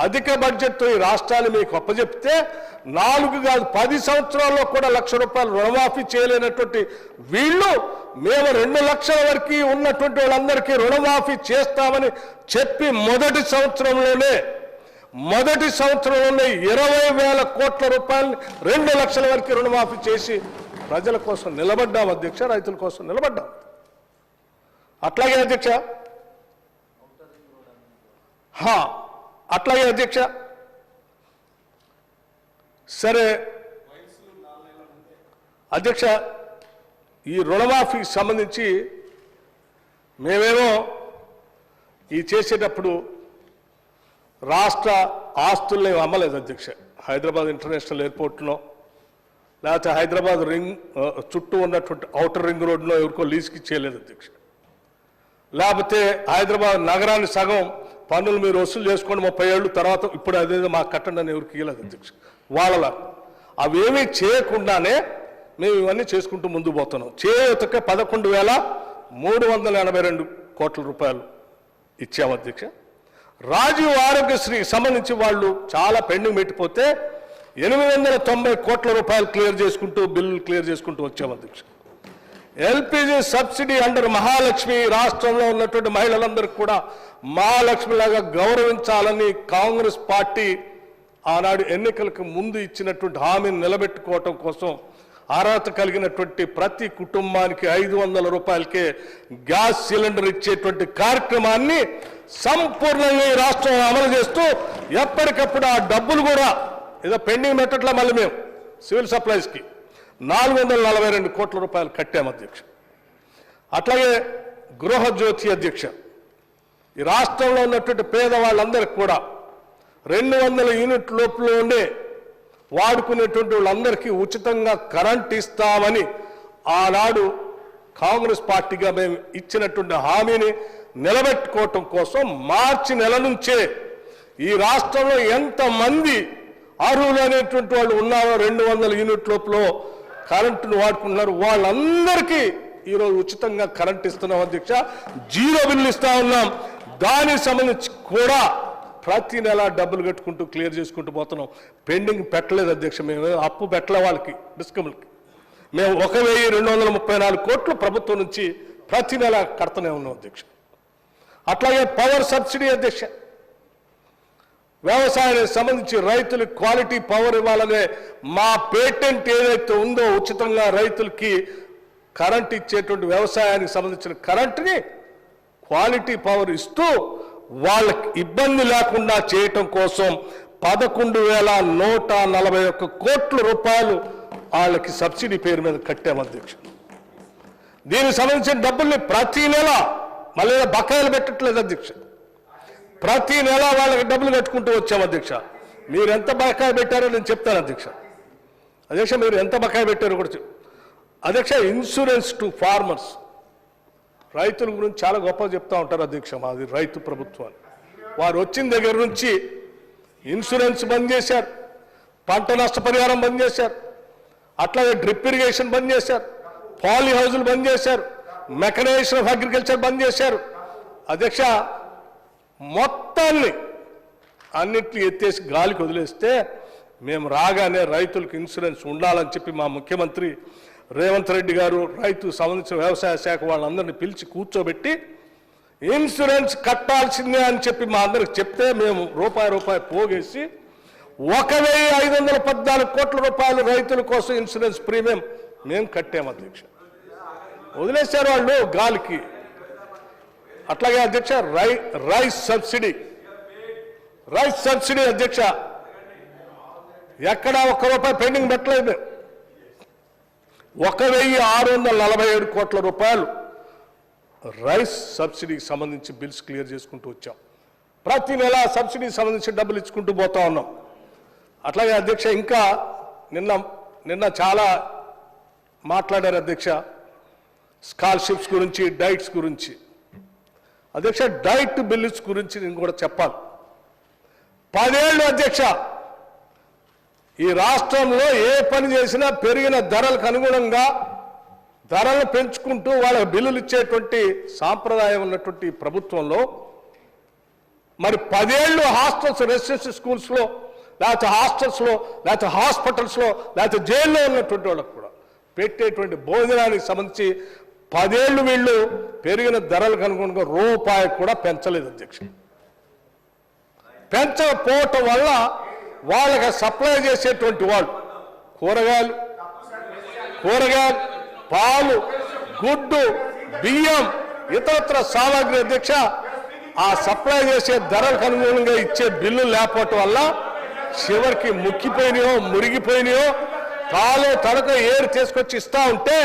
అధిక బడ్జెట్తో ఈ రాష్ట్రాన్ని మీకు అప్పచెప్తే 4 కాదు 10 సంవత్సరాల్లో కూడా ₹1,00,000 రుణమాఫీ చేయలేనటువంటి వీళ్ళు మేము 2 లక్షల వరకు ఉన్నటువంటి వాళ్ళందరికీ రుణమాఫీ చేస్తామని చెప్పి మొదటి సంవత్సరంలోనే 20,000 కోట్ల రూపాయలని 2 లక్షల వరకు రుణమాఫీ చేసి ప్రజల కోసం నిలబడ్డాం అధ్యక్ష, రైతుల కోసం నిలబడ్డాం. అట్లాగే అధ్యక్ష అట్లాగే అధ్యక్ష సరే అధ్యక్ష ఈ రుణమాఫీకి సంబంధించి మేమేమో ఈ చేసేటప్పుడు రాష్ట్ర ఆస్తుల్ని అమ్మలేదు అధ్యక్ష. హైదరాబాద్ ఇంటర్నేషనల్ ఎయిర్పోర్ట్నో లేకపోతే హైదరాబాద్ చుట్టూ ఉన్నటువంటి ఔటర్ రింగ్ రోడ్లో ఎవరికో లీజుకి ఇచ్చేయలేదు అధ్యక్ష. లేకపోతే హైదరాబాద్ నగరాన్ని సగం పన్నులు మీరు వసూలు చేసుకోండి 30 ఏళ్ళు తర్వాత ఇప్పుడు అదేదో మాకు కట్టండి అని ఎవరికి ఇవ్వలేదు అధ్యక్ష. వాళ్ళలా అవేమీ చేయకుండానే మేము ఇవన్నీ చేసుకుంటూ ముందుకు పోతున్నాం. చేయుతకే 11,382 కోట్ల రూపాయలు ఇచ్చాము అధ్యక్ష. రాజీవ్ ఆరోగ్యశ్రీ సంబంధించి వాళ్ళు చాలా పెండింగ్ పెట్టిపోతే 890 కోట్ల రూపాయలు బిల్లు క్లియర్ చేసుకుంటూ వచ్చాము అధ్యక్ష. ఎల్పిజి సబ్సిడీ అండర్ మహాలక్ష్మి రాష్ట్రంలో ఉన్నటువంటి మహిళలందరికీ కూడా మహాలక్ష్మిలాగా గౌరవించాలని కాంగ్రెస్ పార్టీ ఆనాడు ఎన్నికలకు ముందు ఇచ్చినటువంటి హామీని నిలబెట్టుకోవటం కోసం అర్హత కలిగినటువంటి ప్రతి కుటుంబానికి 500 రూపాయలకే గ్యాస్ సిలిండర్ ఇచ్చేటువంటి కార్యక్రమాన్ని సంపూర్ణంగా ఈ రాష్ట్రం అమలు చేస్తూ ఎప్పటికప్పుడు ఆ డబ్బులు కూడా ఏదో పెండింగ్ పెట్టట్లా మళ్ళీ మేము సివిల్ సప్లైస్కి 442 కోట్ల రూపాయలు కట్టాము అధ్యక్ష. అట్లాగే గృహజ్యోతి అధ్యక్ష ఈ రాష్ట్రంలో ఉన్నటువంటి పేదవాళ్ళందరికీ కూడా 200 యూనిట్ లోపల ఉండే వాడుకునేటువంటి వాళ్ళందరికీ ఉచితంగా కరెంట్ ఇస్తామని ఆనాడు కాంగ్రెస్ పార్టీగా మేము ఇచ్చినటువంటి హామీని నిలబెట్టుకోవటం కోసం మార్చి నెల నుంచే ఈ రాష్ట్రంలో ఎంతమంది అర్హులు అనేటువంటి వాళ్ళు ఉన్నారో 200 యూనిట్ లోపల కరెంటును వాడుకుంటున్నారు వాళ్ళందరికీ ఈరోజు ఉచితంగా కరెంట్ ఇస్తున్నాం అధ్యక్ష. 0 బిల్లు ఇస్తా ఉన్నాం. దానికి సంబంధించి కూడా ప్రతి నెల డబ్బులు కట్టుకుంటూ క్లియర్ చేసుకుంటూ పోతున్నాం. పెండింగ్ పెట్టలేదు అధ్యక్ష. మేము అప్పు పెట్టలే వాళ్ళకి డిస్కమ్లకి. మేము 1,234 కోట్లు ప్రభుత్వం నుంచి ప్రతి నెల కడుతూనే ఉన్నాం అధ్యక్ష. అట్లాగే పవర్ సబ్సిడీ అధ్యక్ష వ్యవసాయానికి సంబంధించి రైతులకు క్వాలిటీ పవర్ ఇవ్వాలనే మా పేటెంట్ ఏదైతే ఉందో ఉచితంగా రైతులకి కరెంట్ ఇచ్చేటువంటి వ్యవసాయానికి సంబంధించిన కరెంటుని క్వాలిటీ పవర్ ఇస్తూ వాళ్ళకి ఇబ్బంది లేకుండా చేయటం కోసం 11,141 కోట్ల రూపాయలు వాళ్ళకి సబ్సిడీ పేరు మీద కట్టాము అధ్యక్ష. దీనికి సంబంధించిన డబ్బుల్ని ప్రతి నెల మళ్ళీ బకాయిలు పెట్టట్లేదు అధ్యక్ష. ప్రతి నెల వాళ్ళకి డబ్బులు కట్టుకుంటూ వచ్చాము అధ్యక్ష. మీరు ఎంత బకాయి పెట్టారో నేను చెప్తాను అధ్యక్ష. అధ్యక్ష మీరు ఎంత బకాయి పెట్టారో కూడా అధ్యక్ష. ఇన్సూరెన్స్ టు ఫార్మర్స్ రైతుల గురించి చాలా గొప్పగా చెప్తా ఉంటారు అధ్యక్ష. మాది రైతు ప్రభుత్వాన్ని. వారు వచ్చిన దగ్గర నుంచి ఇన్సూరెన్స్ బంద్ చేశారు, పంట నష్టపరిహారం బంద్ చేశారు, అట్లాగే డ్రిప్ ఇరిగేషన్ బంద్ చేశారు, పాలీ హౌజులు బంద్ చేశారు, మెకనైజేషన్ ఆఫ్ అగ్రికల్చర్ బంద్ చేశారు అధ్యక్ష. మొత్తాన్ని అన్నింటినీ ఎత్తేసి గాలికి వదిలేస్తే మేము రాగానే రైతులకు ఇన్సూరెన్స్ ఉండాలని చెప్పి మా ముఖ్యమంత్రి రేవంత్ రెడ్డి గారు రైతు సంబంధించిన వ్యవసాయ శాఖ వాళ్ళందరినీ పిలిచి కూర్చోబెట్టి ఇన్సూరెన్స్ కట్టాల్సిందే అని చెప్పి మా అందరికి చెప్తే మేము రూపాయి పోగేసి 1,514 కోట్ల రూపాయలు రైతుల కోసం ఇన్సూరెన్స్ ప్రీమియం మేము కట్టాము అధ్యక్ష. వదిలేశారు వాళ్ళు గాలికి. అట్లాగే అధ్యక్ష రైస్ సబ్సిడీ అధ్యక్ష ఎక్కడా ₹1 పెండింగ్ పెట్టలేదు. 1,647 కోట్ల రూపాయలు రైస్ సబ్సిడీకి సంబంధించి బిల్స్ క్లియర్ చేసుకుంటూ వచ్చాం. ప్రతి నెల సబ్సిడీకి సంబంధించి డబ్బులు ఇచ్చుకుంటూ పోతా ఉన్నాం. అట్లాగే అధ్యక్ష ఇంకా నిన్న చాలా మాట్లాడారు అధ్యక్ష స్కాలర్షిప్స్ గురించి, డైట్స్ గురించి. అధ్యక్ష డైట్ బిల్స్ గురించి నేను కూడా చెప్పాలి. 10 ఏళ్ళు అధ్యక్ష ఈ రాష్ట్రంలో ఏ పని చేసినా పెరిగిన ధరలకు అనుగుణంగా ధరలను పెంచుకుంటూ వాళ్ళకి బిల్లులు ఇచ్చేటువంటి సాంప్రదాయం ఉన్నటువంటి ప్రభుత్వంలో మరి 10 ఏళ్ళు హాస్టల్స్, రెసిడెన్షియల్ స్కూల్స్లో, లేకపోతే హాస్టల్స్లో, లేకపోతే హాస్పిటల్స్లో, లేకపోతే జైల్లో ఉన్నటువంటి వాళ్ళకు కూడా పెట్టేటువంటి భోజనానికి సంబంధించి 10 ఏళ్ళు వీళ్ళు పెరిగిన ధరలకు అనుగుణంగా రూపాయి కూడా పెంచలేదు అధ్యక్ష. పెంచకపోవటం వల్ల వాళ్ళకి సప్లై చేసేటువంటి వాళ్ళు కూరగాయలు, పాలు, గుడ్డు, బియ్యం, ఇతరత్ర సామాగ్రి అధ్యక్ష ఆ సప్లై చేసే ధరలకు అనుగుణంగా ఇచ్చే బిల్లులు లేకపోవటం వల్ల చివరికి ముక్కిపోయినాయో, మురిగిపోయినాయో, తాలో తడక ఏరు తీసుకొచ్చి ఇస్తా ఉంటే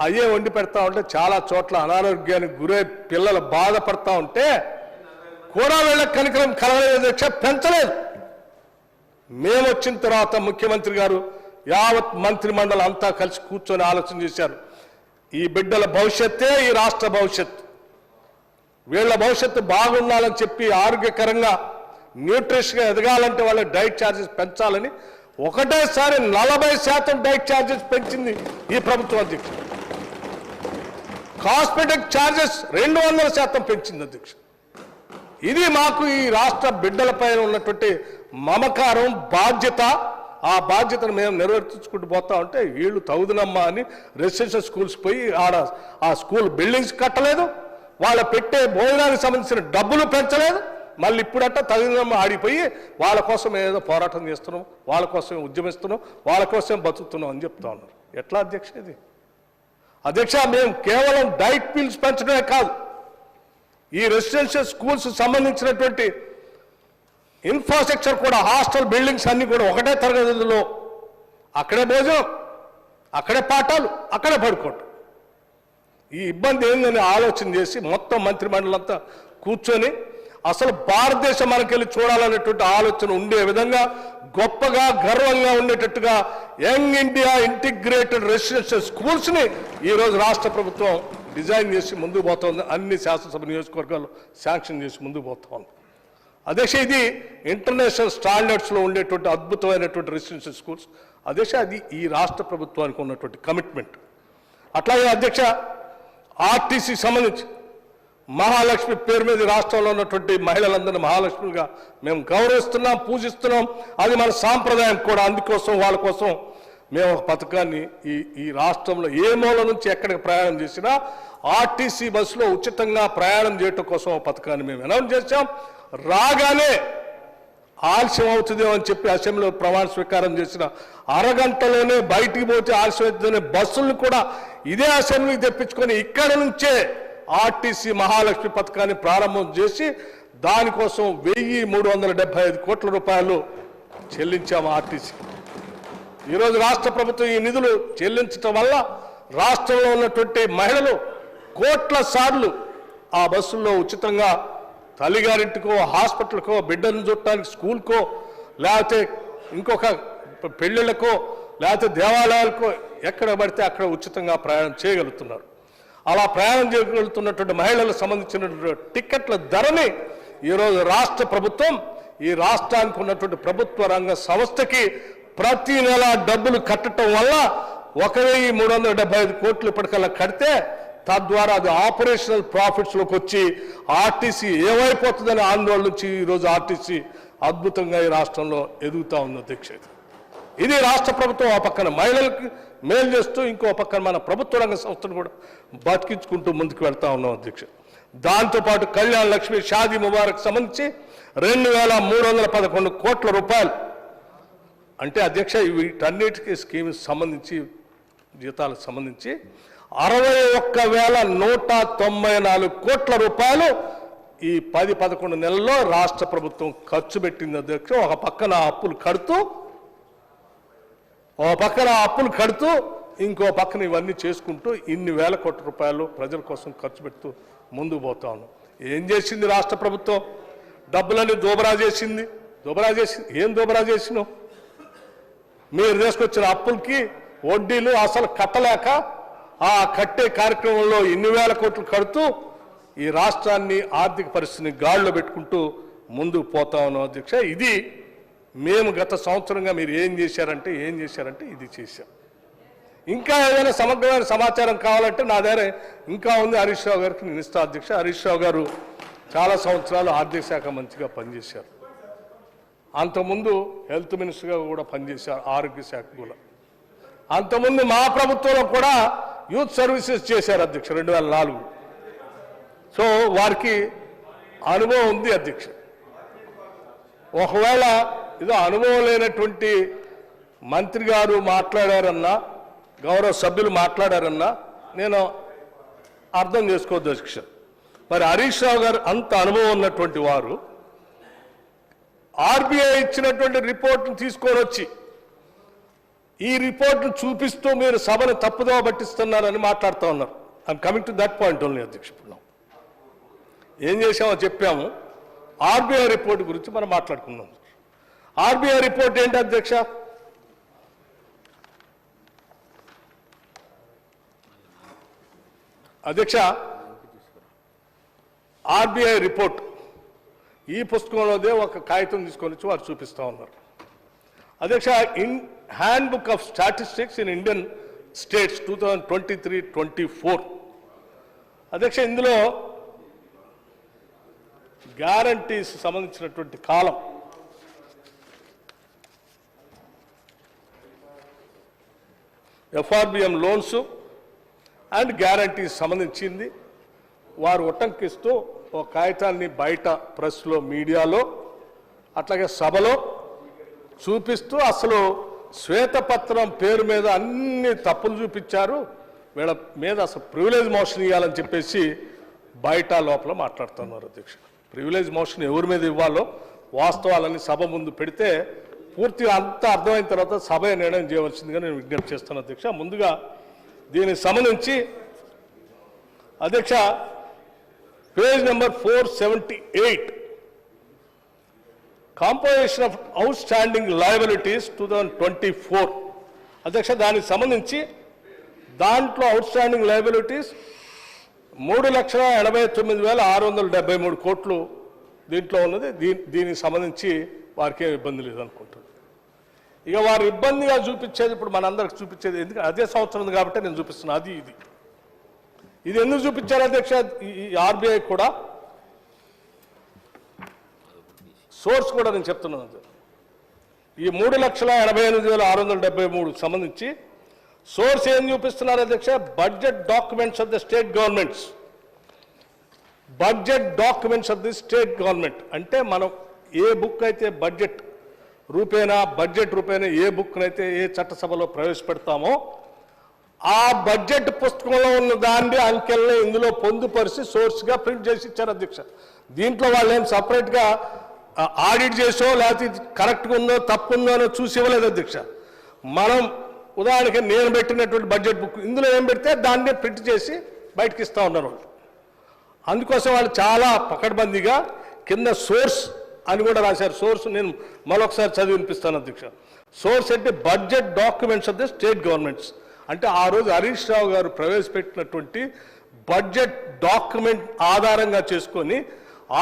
అయ్యే వండి పెడతా ఉంటే చాలా చోట్ల అనారోగ్యానికి గురై పిల్లలు బాధపడతా ఉంటే కూడా వీళ్ళకి కనికరం కలగలేదు అధ్యక్ష, పెంచలేదు. మేము వచ్చిన తర్వాత ముఖ్యమంత్రి గారు యావత్ మంత్రి మండలి అంతా కలిసి కూర్చొని ఆలోచన చేశారు. ఈ బిడ్డల భవిష్యత్తే ఈ రాష్ట్ర భవిష్యత్తు, వీళ్ళ భవిష్యత్తు బాగుండాలని చెప్పి ఆరోగ్యకరంగా న్యూట్రిషన్గా ఎదగాలంటే వాళ్ళ డైట్ ఛార్జెస్ పెంచాలని ఒకటేసారి 40% డైట్ ఛార్జెస్ పెంచింది ఈ ప్రభుత్వం అధ్యక్ష. కాస్మెటిక్ ఛార్జెస్ 200% పెంచింది అధ్యక్ష. ఇది మాకు ఈ రాష్ట్ర బిడ్డలపైన ఉన్నటువంటి మమకారం, బాధ్యత. ఆ బాధ్యతను మేము నెరవేర్చుకుంటూ పోతా ఉంటే వీళ్ళు తగుదనమ్మా అని రెసిడెన్షియల్ స్కూల్స్ పోయి ఆడ ఆ స్కూల్ బిల్డింగ్స్ కట్టలేదు, వాళ్ళ పెట్టే భోజనానికి సంబంధించిన డబ్బులు పెంచలేదు. మళ్ళీ ఇప్పుడంట తగుదనమ్మ ఆడిపోయి వాళ్ళ కోసం ఏదో పోరాటం చేస్తున్నాం, వాళ్ళ కోసం ఉద్యమిస్తున్నాం, వాళ్ళ కోసం బతుకుతున్నాం అని చెప్తా ఉన్నారు. ఎట్లా అధ్యక్ష ఇది? అధ్యక్ష, మేము కేవలం డైట్ బిల్స్ పెంచడమే కాదు, ఈ రెసిడెన్షియల్ స్కూల్స్ సంబంధించినటువంటి ఇన్ఫ్రాస్ట్రక్చర్ కూడా, హాస్టల్ బిల్డింగ్స్ అన్నీ కూడా ఒకటే తరగతిలో, అక్కడే భోజనం, అక్కడే పాఠాలు, అక్కడే పడుకోవటం. ఈ ఇబ్బంది ఏందని ఆలోచన చేసి మొత్తం మంత్రి మండలంతా కూర్చొని అసలు భారతదేశం మనకెళ్ళి చూడాలనేటువంటి ఆలోచన ఉండే విధంగా గొప్పగా, గర్వంగా ఉండేటట్టుగా యంగ్ ఇండియా ఇంటిగ్రేటెడ్ రెసిడెన్షియల్ స్కూల్స్ని ఈరోజు రాష్ట్ర ప్రభుత్వం డిజైన్ చేసి ముందుకు పోతుంది. అన్ని శాసనసభ నియోజకవర్గాల్లో శాంక్షన్ చేసి ముందుకు పోతా ఉంది అధ్యక్ష. ఇది ఇంటర్నేషనల్ స్టాండర్డ్స్లో ఉండేటువంటి అద్భుతమైనటువంటి రెసిడెన్షియల్ స్కూల్స్ అధ్యక్ష. అది ఈ రాష్ట్ర ప్రభుత్వానికి ఉన్నటువంటి కమిట్మెంట్. అట్లాగే అధ్యక్ష, ఆర్టీసీ సంబంధించి మహాలక్ష్మి పేరు మీద రాష్ట్రంలో ఉన్నటువంటి మహిళలందరినీ మహాలక్ష్మిగా మేము గౌరవిస్తున్నాం, పూజిస్తున్నాం. అది మన సాంప్రదాయం కూడా. అందుకోసం వాళ్ళ కోసం మేము ఒక పథకాన్ని ఈ రాష్ట్రంలో ఏ మూల నుంచి ఎక్కడికి ప్రయాణం చేసినా ఆర్టీసీ బస్సులో ఉచితంగా ప్రయాణం చేయటం కోసం ఒక పథకాన్ని మేము అనౌన్స్ చేశాం. రాగానే ఆలస్యం అవుతుందేమో అని చెప్పి అసెంబ్లీలో ప్రమాణ స్వీకారం చేసిన అరగంటలోనే బయటికి పోతే ఆలస్యం అవుతుందనే బస్సులను కూడా ఇదే అసెంబ్లీకి తెప్పించుకొని ఇక్కడ నుంచే ఆర్టీసీ మహాలక్ష్మి పథకాన్ని ప్రారంభం చేసి దానికోసం 1375 కోట్ల రూపాయలు చెల్లించాము ఆర్టీసీ. ఈరోజు రాష్ట్ర ప్రభుత్వం ఈ నిధులు చెల్లించడం వల్ల రాష్ట్రంలో ఉన్నటువంటి మహిళలు కోట్ల సార్లు ఆ బస్సుల్లో ఉచితంగా తల్లిగారింటికో, హాస్పిటల్కో, బిడ్డను చూడటానికి స్కూల్కో, లేకపోతే ఇంకొక పెళ్ళిళ్ళకో, లేకపోతే దేవాలయాలకో ఎక్కడ పడితే అక్కడ ఉచితంగా ప్రయాణం చేయగలుగుతున్నారు. అలా ప్రయాణం చేయగలుగుతున్నటువంటి మహిళలకు సంబంధించినటువంటి టిక్కెట్ల ధరని ఈరోజు రాష్ట్ర ప్రభుత్వం ఈ రాష్ట్రానికి ఉన్నటువంటి ప్రభుత్వ రంగ సంస్థకి ప్రతి నెల డబ్బులు కట్టడం వల్ల 1375 కోట్లు ఇప్పటికల్లా కడితే తద్వారా అది ఆపరేషనల్ ప్రాఫిట్స్లోకి వచ్చి ఆర్టీసీ ఏమైపోతుందనే ఆందోళన నుంచి ఈరోజు ఆర్టీసీ అద్భుతంగా ఈ రాష్ట్రంలో ఎదుగుతూ ఉంది అధ్యక్ష. ఇది రాష్ట్ర ప్రభుత్వం ఆ పక్కన మహిళలకు మేలు చేస్తూ ఇంకో పక్కన మన ప్రభుత్వ రంగ సంస్థను కూడా బతికించుకుంటూ ముందుకు వెళ్తా ఉన్నాం అధ్యక్ష. దాంతోపాటు కళ్యాణ్ లక్ష్మి షాదీ ముబారక్ సంబంధించి 2311 కోట్ల రూపాయలు అంటే అధ్యక్ష వీటన్నిటికీ స్కీమ్స్ సంబంధించి జీతాలకు సంబంధించి 61,194 కోట్ల రూపాయలు ఈ 10-11 నెలల్లో రాష్ట్ర ప్రభుత్వం ఖర్చు పెట్టింది అధ్యక్ష. ఒక పక్కన అప్పులు కడుతూ ఇంకో పక్కన ఇవన్నీ చేసుకుంటూ ఇన్ని వేల కోట్ల రూపాయలు ప్రజల కోసం ఖర్చు పెడుతూ ముందుకు పోతా ఉన్నాం. ఏం చేసింది రాష్ట్ర ప్రభుత్వం? డబ్బులన్నీ దోబరా చేసింది. ఏం దోబరా చేసినావు? మీరు తీసుకొచ్చిన అప్పులకి వడ్డీలు అసలు కట్టలేక ఆ కట్టే కార్యక్రమంలో ఇన్ని వేల కోట్లు కడుతూ ఈ రాష్ట్రాన్ని ఆర్థిక పరిస్థితిని గాడిలో పెట్టుకుంటూ ముందుకు పోతా ఉన్నాం అధ్యక్ష. ఇది మేము గత సంవత్సరంగా మీరు ఏం చేశారంటే ఇది చేశాం. ఇంకా ఏదైనా సమగ్రమైన సమాచారం కావాలంటే నా దగ్గర ఇంకా ఉంది, హరీష్ రావు గారికి నేను ఇస్తా అధ్యక్ష. హరీష్ రావు గారు చాలా సంవత్సరాలు ఆర్థిక శాఖ మంత్రిగా పనిచేశారు. అంతకుముందు హెల్త్ మినిస్టర్గా కూడా పనిచేశారు, ఆరోగ్య శాఖ కూడా. అంతకుముందు మా ప్రభుత్వంలో కూడా యూత్ సర్వీసెస్ చేశారు అధ్యక్ష 2004. సో వారికి అనుభవం ఉంది అధ్యక్ష. ఒకవేళ ఏదో అనుభవం లేనటువంటి మంత్రి గారు మాట్లాడారన్నా, గౌరవ సభ్యులు మాట్లాడారన్నా నేను అర్థం చేసుకోవద్దు అధ్యక్ష. మరి హరీష్ రావు గారు అంత అనుభవం ఉన్నటువంటి వారు ఆర్బీఐ ఇచ్చినటువంటి రిపోర్ట్ను తీసుకొని వచ్చి ఈ రిపోర్ట్ను చూపిస్తూ మీరు సభను తప్పుదోవ పట్టిస్తున్నారని మాట్లాడుతూ ఉన్నారు. I'm coming to that point only అధ్యక్ష. ఇప్పుడు ఏం చేసామో చెప్పాము. ఆర్బీఐ రిపోర్ట్ గురించి మనం మాట్లాడుకుందాం. ఆర్బీఐ రిపోర్ట్ ఏంటి అధ్యక్ష? అధ్యక్ష ఆర్బీఐ రిపోర్ట్ ఈ పుస్తకంలోదే ఒక కాగితం తీసుకొని వచ్చి వారు చూపిస్తూ ఉన్నారు. అధ్యక్ష in hand book of statistics in Indian states 2023-24 అధ్యక్ష ఇందులో గ్యారంటీస్ సంబంధించినటువంటి కాలం ఎఫ్ఆర్బిఎం లోన్స్ అండ్ గ్యారంటీస్ సంబంధించింది వారు ఉటంకిస్తూ ఒక కాగితాన్ని బయట ప్రెస్లో, మీడియాలో, అట్లాగే సభలో చూపిస్తూ అసలు శ్వేతపత్రం పేరు మీద అన్ని తప్పులు చూపించారు, వీళ్ళ మీద అసలు ప్రివిలేజ్ మోషన్ ఇవ్వాలని చెప్పేసి బయట లోపల మాట్లాడుతున్నారు అధ్యక్ష. ప్రివిలేజ్ మోషన్ ఎవరి మీద ఇవ్వాలో వాస్తవాలని సభ ముందు పెడితే పూర్తిగా అంతా అర్థమైన తర్వాత సభ నిర్ణయం చేయవలసిందిగా నేను విజ్ఞప్తి చేస్తాను అధ్యక్ష. ముందుగా దీనికి సంబంధించి అధ్యక్ష page number 478 composition of out standing liabilities 2024 అధ్యక్ష దానికి సంబంధించి దాంట్లో అవుట్ స్టాండింగ్ లయబిలిటీస్ 3,89,673 కోట్లు దీంట్లో ఉన్నది. దీనికి సంబంధించి వారికి ఇబ్బంది లేదనుకుంటున్నాను. ఇక వారు ఇబ్బందిగా చూపించేది ఇప్పుడు మనందరికి చూపించేది ఎందుకంటే అదే సంవత్సరం కాబట్టి నేను చూపిస్తున్నాను. అది ఇది ఎందుకు చూపించారు అధ్యక్ష? ఈ ఆర్బీఐ కూడా సోర్స్ కూడా నేను చెప్తున్నాను. ఈ 3,88,673 సంబంధించి సోర్స్ ఏం చూపిస్తున్నారు అధ్యక్ష? Budget documents of the state governments. Budget documents of the state government అంటే మనం ఏ బుక్ అయితే బడ్జెట్ రూపేణా ఏ బుక్నైతే ఏ చట్టసభలో ప్రవేశపెడతామో ఆ బడ్జెట్ పుస్తకంలో ఉన్న దాన్ని అంకెల్ని ఇందులో పొందుపరిచి సోర్స్గా ప్రింట్ చేసి ఇచ్చారు అధ్యక్ష. దీంట్లో వాళ్ళు ఏం సపరేట్గా ఆడిట్ చేసో లేకపోతే కరెక్ట్గా ఉందో తప్పు ఉందో అని చూసి ఇవ్వలేదు అధ్యక్ష. మనం ఉదాహరణకి నేను పెట్టినటువంటి బడ్జెట్ బుక్ ఇందులో ఏం పెడితే దాన్ని ప్రింట్ చేసి బయటకి ఇస్తూ ఉన్నారు వాళ్ళు. అందుకోసం వాళ్ళు చాలా పకడ్బందీగా కింద సోర్స్ అని కూడా రాశారు. సోర్స్ నేను మరొకసారి చదివి వినిపిస్తాను అధ్యక్ష. సోర్స్ అంటే budget documents of the state governments అంటే ఆ రోజు హరీష్ రావు గారు ప్రవేశపెట్టినటువంటి బడ్జెట్ డాక్యుమెంట్ ఆధారంగా చేసుకొని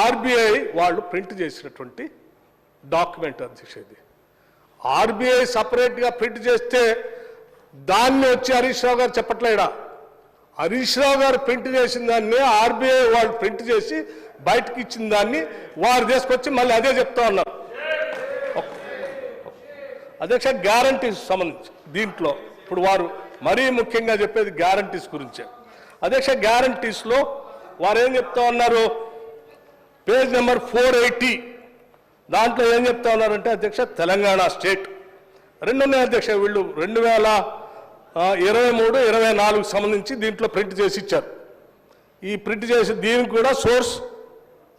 ఆర్బీఐ వాళ్ళు ప్రింట్ చేసినటువంటి డాక్యుమెంట్ అధ్యక్ష. ఇది ఆర్బీఐ సపరేట్గా ప్రింట్ చేస్తే దాన్ని వచ్చి హరీష్ రావు గారు చెప్పట్లేడా? హరీష్ రావు గారు ప్రింట్ చేసిన దాన్ని ఆర్బీఐ వాళ్ళు ప్రింట్ చేసి బయటకు ఇచ్చిన దాన్ని వారు తీసుకొచ్చి మళ్ళీ అదే చెప్తా ఉన్నారు అధ్యక్ష. గ్యారంటీస్ సంబంధించి దీంట్లో ఇప్పుడు వారు మరీ ముఖ్యంగా చెప్పేది గ్యారంటీస్ గురించే అధ్యక్ష. గ్యారంటీస్లో వారు ఏం చెప్తా ఉన్నారు? పేజ్ నెంబర్ 480 దాంట్లో ఏం చెప్తా ఉన్నారంటే అధ్యక్ష తెలంగాణ స్టేట్ రెండు ఉన్నాయి అధ్యక్ష. వీళ్ళు 2023-24 సంబంధించి దీంట్లో ప్రింట్ చేసి ఇచ్చారు. ఈ ప్రింట్ చేసి దీనికి కూడా సోర్స్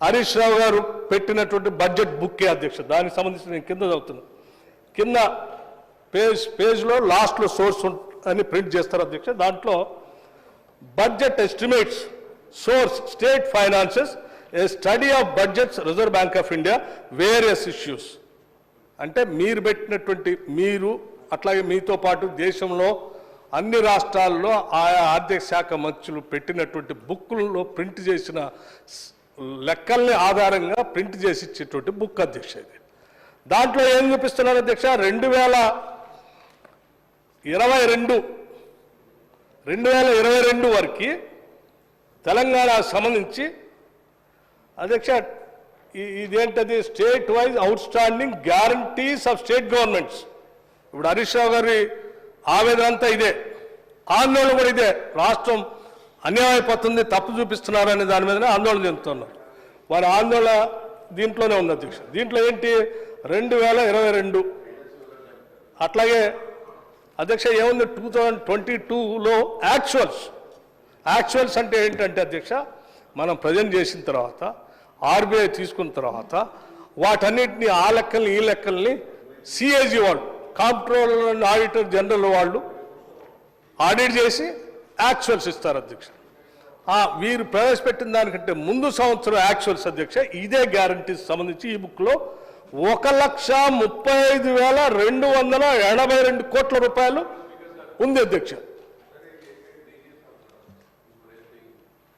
హరీష్ రావు గారు పెట్టినటువంటి బడ్జెట్ బుక్కే అధ్యక్ష. దానికి సంబంధించి నేను కింద చదువుతున్నాను. కింద పేజ్లో లాస్ట్లో సోర్స్ అని ప్రింట్ చేస్తారు అధ్యక్ష. దాంట్లో budget estimates source state finances A study of budgets reserve bank of India various issues అంటే మీరు పెట్టినటువంటి మీరు అట్లాగే మీతో పాటు దేశంలో అన్ని రాష్ట్రాల్లో ఆయా ఆర్థిక శాఖ మంత్రులు పెట్టినటువంటి బుక్కుల్లో ప్రింట్ చేసిన లెక్కల్ని ఆధారంగా ప్రింట్ చేసి ఇచ్చేటువంటి బుక్ అధ్యక్ష. ఇది దాంట్లో ఏం చూపిస్తున్నారు అధ్యక్ష? 2022 వరకు తెలంగాణ సంబంధించి అధ్యక్ష, ఇదేంటది? State wise out standing guarantees of state governments. ఇప్పుడు హరీష్ రావు గారి ఆవేదన అంతా ఇదే, ఆందోళన కూడా ఇదే. రాష్ట్రం అన్యాయపోతుంది, తప్పు చూపిస్తున్నారు అనే దాని మీదనే ఆందోళన చెందుతున్నారు. వారి ఆందోళన దీంట్లోనే ఉంది అధ్యక్ష. దీంట్లో ఏంటి? 2022 అట్లాగే అధ్యక్ష ఏముంది? 2022లో యాక్చువల్స్ అంటే ఏంటంటే అధ్యక్ష, మనం ప్రజెంట్ చేసిన తర్వాత ఆర్బీఐ తీసుకున్న తర్వాత వాటన్నిటిని ఆ లెక్కల్ని ఈ లెక్కల్ని సిఏజీ వాళ్ళు, కాంప్ట్రోలర్ అండ్ ఆడిటర్ జనరల్ వాళ్ళు ఆడిట్ చేసి యాక్చువల్స్ ఇస్తారు అధ్యక్ష. వీరు ప్రవేశపెట్టిన దానికంటే ముందు సంవత్సరం యాక్చువల్స్ అధ్యక్ష, ఇదే గ్యారంటీస్ సంబంధించి ఈ బుక్లో 1,35,282 కోట్ల రూపాయలు ఉంది అధ్యక్ష.